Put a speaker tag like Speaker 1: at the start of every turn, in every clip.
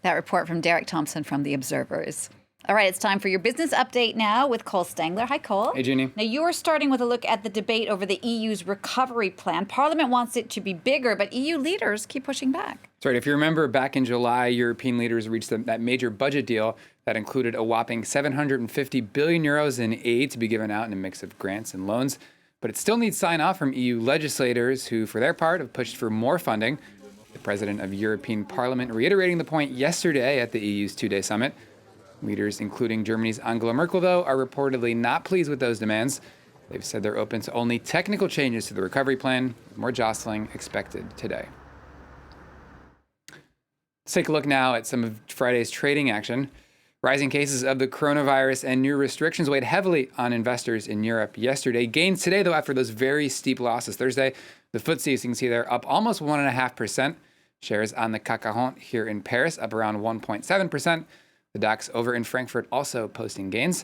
Speaker 1: That report from Derek Thompson from The Observers. All right, it's time for your business update now with Cole Stengler. Hi, Cole.
Speaker 2: Hey, Jeannie.
Speaker 1: Now, you are starting with a look at the debate over the EU's recovery plan. Parliament wants it to be bigger, but EU leaders keep pushing back.
Speaker 2: That's right. If you remember, back in July, European leaders reached that major budget deal that included a whopping 750 billion euros in aid to be given out in a mix of grants and loans. But it still needs sign-off from EU legislators who, for their part, have pushed for more funding. The president of European Parliament reiterating the point yesterday at the EU's two-day summit. Leaders, including Germany's Angela Merkel, though, are reportedly not pleased with those demands. They've said they're open to only technical changes to the recovery plan, with more jostling expected today. Let's take a look now at some of Friday's trading action. Rising cases of the coronavirus and new restrictions weighed heavily on investors in Europe yesterday. Gains today, though, after those very steep losses Thursday. The FTSE, as you can see there, up almost 1.5%. Shares on the CAC 40 here in Paris up around 1.7%. The DAX over in Frankfurt also posting gains.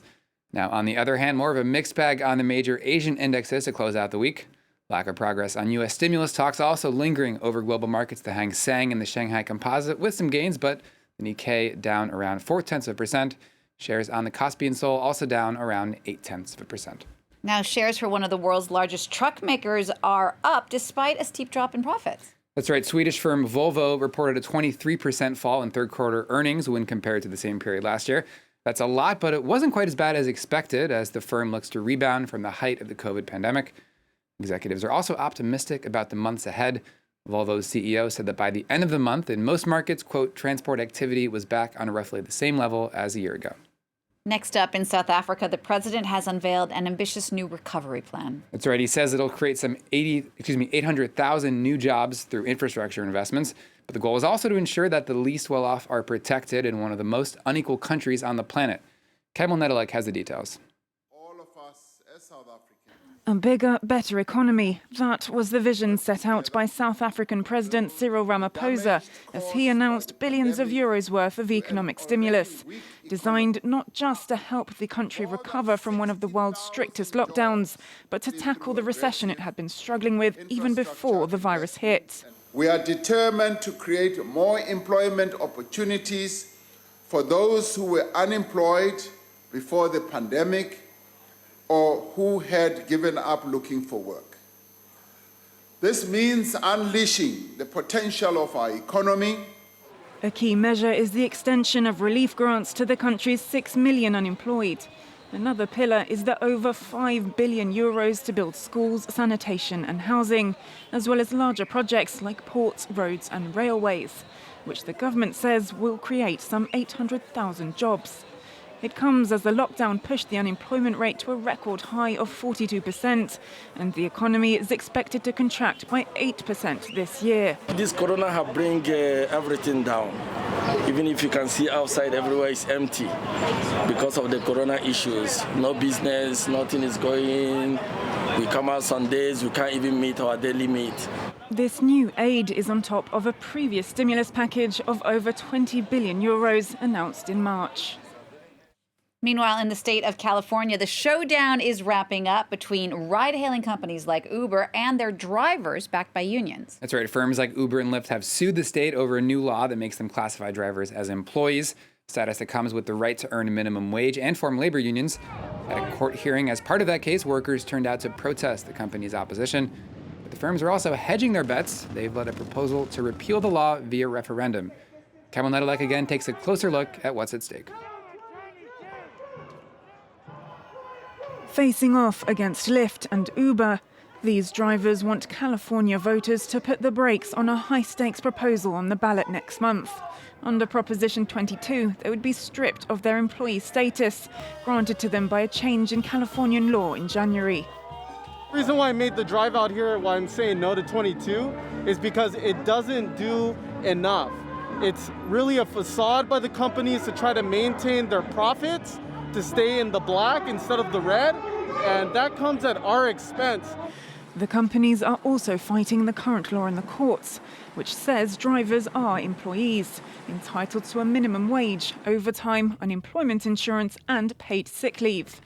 Speaker 2: Now, on the other hand, more of a mixed bag on the major Asian indexes to close out the week. Lack of progress on U.S. stimulus talks also lingering over global markets. The Hang Seng and the Shanghai Composite with some gains, but the Nikkei down around 0.4%. Shares on the Kospi and Seoul also down around 0.8%.
Speaker 1: Now, shares for one of the world's largest truck makers are up despite a steep drop in profits.
Speaker 2: That's right. Swedish firm Volvo reported a 23% fall in third quarter earnings when compared to the same period last year. That's a lot, but it wasn't quite as bad as expected as the firm looks to rebound from the height of the COVID pandemic. Executives are also optimistic about the months ahead. Volvo's CEO said that by the end of the month, in most markets, quote, transport activity was back on roughly the same level as a year ago.
Speaker 1: Next up, in South Africa, the president has unveiled an ambitious new recovery plan.
Speaker 2: That's right. He says it'll create some 800,000 new jobs through infrastructure investments. But the goal is also to ensure that the least well-off are protected in one of the most unequal countries on the planet. Kamil Nedelek has the details.
Speaker 3: All of us as South Africans.
Speaker 4: A bigger, better economy. That was the vision set out by South African President Cyril Ramaphosa as he announced billions of euros worth of economic stimulus, designed not just to help the country recover from one of the world's strictest lockdowns, but to tackle the recession it had been struggling with even before the virus hit.
Speaker 3: We are determined to create more employment opportunities for those who were unemployed before the pandemic or who had given up looking for work. This means unleashing the potential of our economy.
Speaker 4: A key measure is the extension of relief grants to the country's 6 million unemployed. Another pillar is the over 5 billion euros to build schools, sanitation and housing, as well as larger projects like ports, roads and railways, which the government says will create some 800,000 jobs. It comes as the lockdown pushed the unemployment rate to a record high of 42%, and the economy is expected to contract by 8% this year.
Speaker 5: This corona have bring everything down. Even if you can see outside, everywhere is empty because of the corona issues. No business, nothing is going. We come out Sundays, we can't even meet our daily meet.
Speaker 4: This new aid is on top of a previous stimulus package of over 20 billion euros announced in March.
Speaker 1: Meanwhile, in the state of California, the showdown is wrapping up between ride-hailing companies like Uber and their drivers backed by unions.
Speaker 2: That's right. Firms like Uber and Lyft have sued the state over a new law that makes them classify drivers as employees, status that comes with the right to earn a minimum wage and form labor unions. At a court hearing as part of that case, workers turned out to protest the company's opposition. But the firms are also hedging their bets. They've led a proposal to repeal the law via referendum. Kamil Nedelek again takes a closer look at what's at stake.
Speaker 4: Facing off against Lyft and Uber, these drivers want California voters to put the brakes on a high-stakes proposal on the ballot next month. Under Proposition 22, they would be stripped of their employee status, granted to them by a change in Californian law in January.
Speaker 6: The reason why I made the drive out here, why I'm saying no to 22, is because it doesn't do enough. It's really a facade by the companies to try to maintain their profits, to stay in the black instead of the red, and that comes at our expense.
Speaker 4: The companies are also fighting the current law in the courts, which says drivers are employees, entitled to a minimum wage, overtime, unemployment insurance and paid sick leave.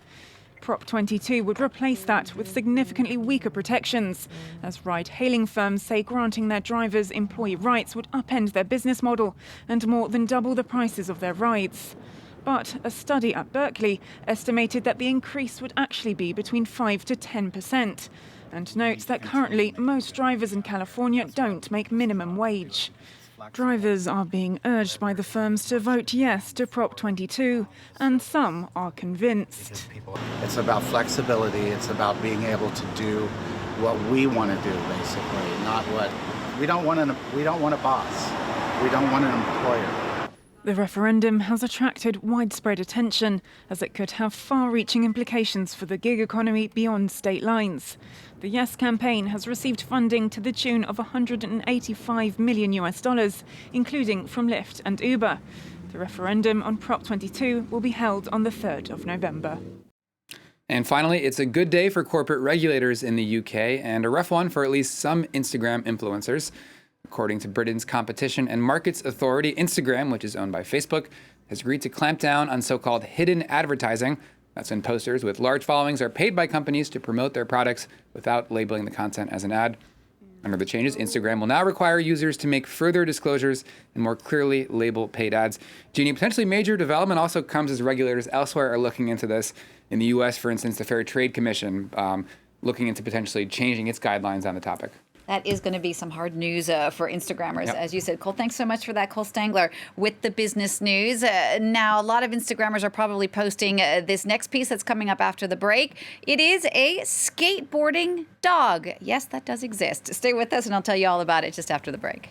Speaker 4: Prop 22 would replace that with significantly weaker protections, as ride-hailing firms say granting their drivers employee rights would upend their business model and more than double the prices of their rides. But a study at Berkeley estimated that the increase would actually be between 5 to 10%, and notes that currently most drivers in California don't make minimum wage. Drivers are being urged by the firms to vote yes to Prop 22, and some are convinced.
Speaker 7: It's about flexibility. It's about being able to do what we want to do, basically, not what we don't want a boss. We don't want an employer.
Speaker 4: The referendum has attracted widespread attention, as it could have far-reaching implications for the gig economy beyond state lines. The Yes campaign has received funding to the tune of $185 million, including from Lyft and Uber. The referendum on Prop 22 will be held on the 3rd of November.
Speaker 2: And finally, it's a good day for corporate regulators in the UK and a rough one for at least some Instagram influencers. According to Britain's Competition and Markets Authority, Instagram, which is owned by Facebook, has agreed to clamp down on so-called hidden advertising. That's when posters with large followings are paid by companies to promote their products without labeling the content as an ad. Under the changes, Instagram will now require users to make further disclosures and more clearly label paid ads. Jeannie, potentially major development also comes as regulators elsewhere are looking into this. In the U.S., for instance, the Fair Trade Commission looking into potentially changing its guidelines on the topic.
Speaker 1: That is going to be some hard news for Instagrammers, as you said. Cole, thanks so much for that. Cole Stangler with the business news. Now, a lot of Instagrammers are probably posting this next piece that's coming up after the break. It is a skateboarding dog. Yes, that does exist. Stay with us, and I'll tell you all about it just after the break.